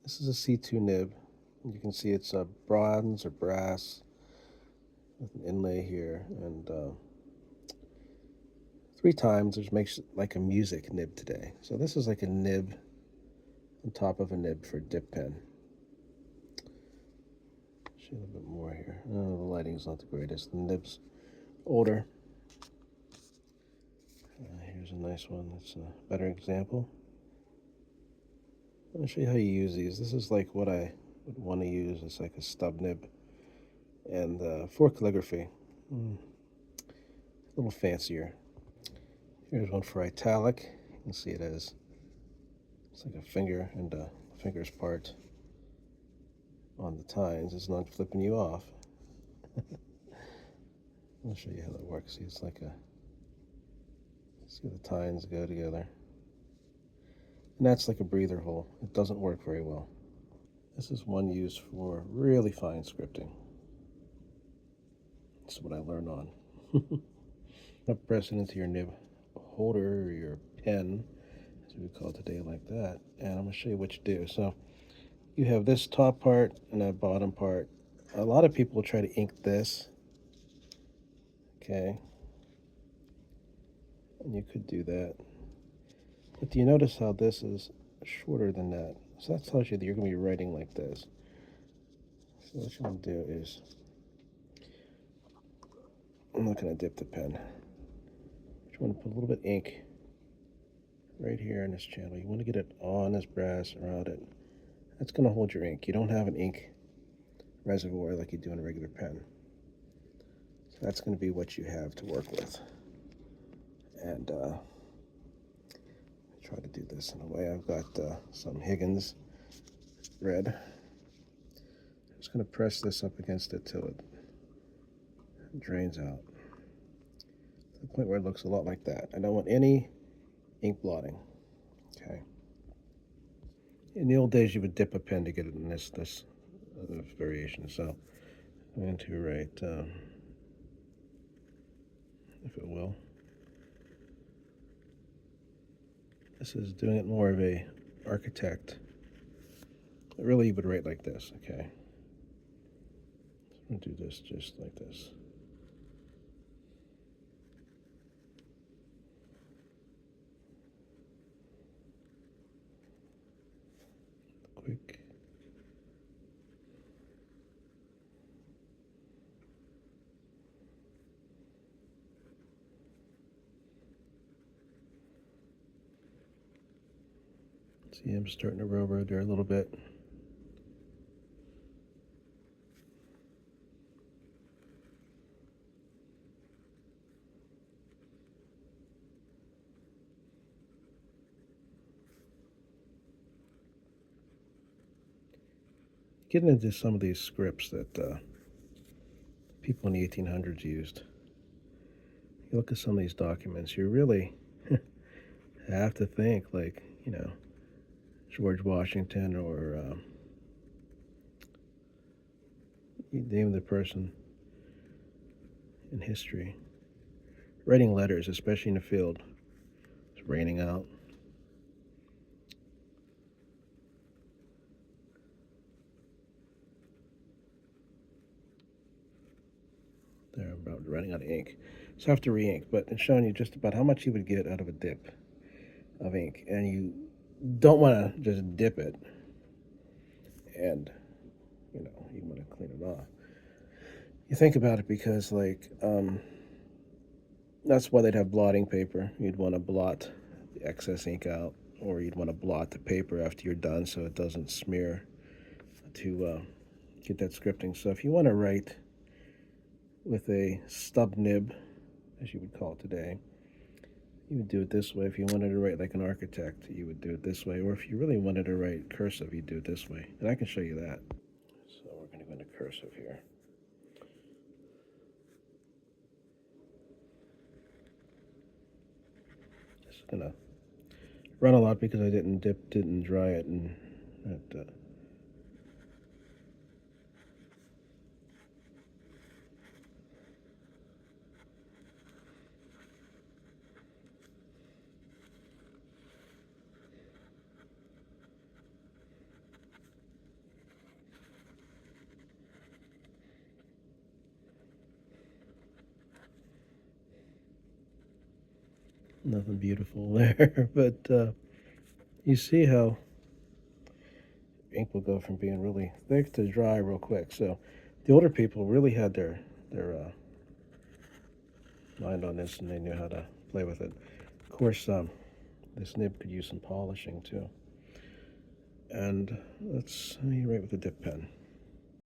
This is a C2 nib. You can see it's a bronze or brass with an inlay here, and three times, which makes it like a music nib today. So this is like a nib on top of a nib for dip pen. Show you a little bit more here. Oh, the lighting's not the greatest. The nib's older. Here's a nice one. That's a better example. I'll show you how you use these. This is like what I would want to use. It's like a stub nib and for calligraphy. A little fancier. Here's one for italic. You can see it as it's like a finger and a finger's part on the tines. It's not flipping you off. I'll show you how that works. See, it's like a, see the tines go together. And that's like a breather hole. It doesn't work very well. This is one used for really fine scripting. That's what I learned on. Press it into your nib holder or your pen, as we call it today, like that. And I'm going to show you what you do. So you have this top part and that bottom part. A lot of people try to ink this. Okay. And you could do that. But do you notice how this is shorter than that? So that tells you that you're going to be writing like this. So what you want to do is, I'm not going to dip the pen. You want to put a little bit of ink right here in this channel. You want to get it on this brass around it. That's going to hold your ink. You don't have an ink reservoir like you do in a regular pen. So that's going to be what you have to work with. And try to do this in a way. I've got some Higgins red. I'm just going to press this up against it till it drains out to the point where it looks a lot like that. I don't want any ink blotting. Okay. In the old days, you would dip a pen to get it in this variation. So I'm going to write, if it will. This is doing it more of a architect. Really, you would write like this, okay? I'm going to do this just like this. Quick. See, I'm starting to railroad there a little bit. Getting into some of these scripts that people in the 1800s used. You look at some of these documents, you really have to think like, you know, George Washington or you name the person in history. Writing letters, especially in the field. It's raining out. There, I'm about running out of ink. So I have to re-ink, but it's showing you just about how much you would get out of a dip of ink. And you don't want to just dip it and, you know, you want to clean it off. You think about it because, like, that's why they'd have blotting paper. You'd want to blot the excess ink out, or you'd want to blot the paper after you're done so it doesn't smear to get that scripting. So if you want to write with a stub nib, as you would call it today, you would do it this way. If you wanted to write like an architect, you would do it this way. Or if you really wanted to write cursive, you'd do it this way. And I can show you that. So we're going to go into cursive here. Just going to run a lot because I didn't dry it, and that Nothing beautiful there, but you see how ink will go from being really thick to dry real quick. So the older people really had their mind on this, and they knew how to play with it. Of course, this nib could use some polishing too. And let's write with a dip pen.